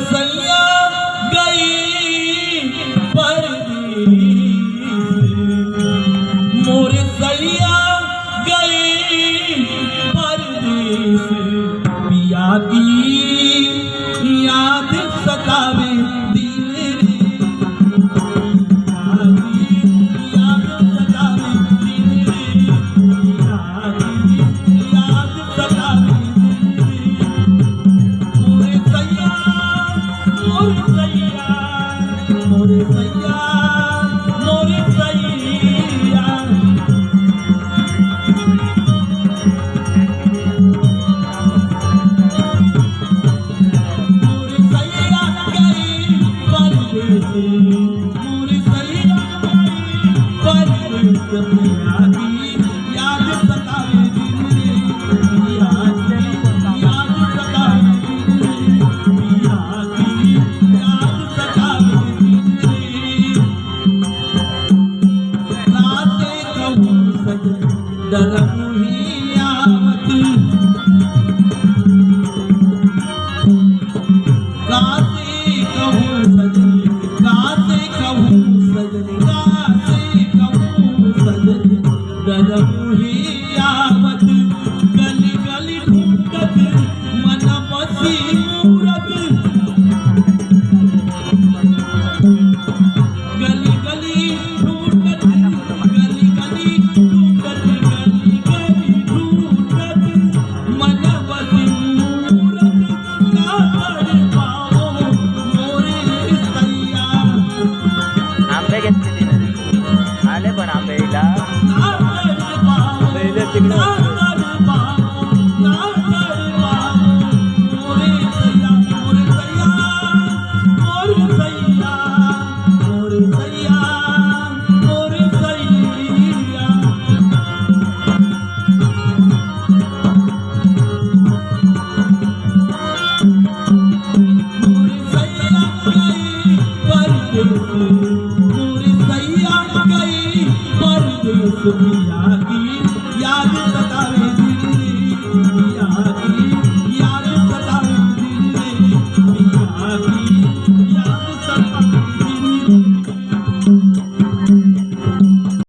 सैया गई परदेस, मोर सैया गई परदेस। पिया की याद सतावे दिल रे, पिया की याद सतावे दिल रे, पिया की याद सतावे दिल रे। मोरे सैया मोरे सैया मोरे सैया मोरे सैया। मोरे सैया गई परदेस, मोरे सैया गई परदेस। पिया की याद सतावे दिल रे, पिया की याद सतावे दिल रे, पिया की याद सतावे दिल रे। राते कहूँ सजन डरम ही आवत, कासे कहूँ सजन कासे कहूँ सजन कासे कहूँ सजन डरम ही आवत।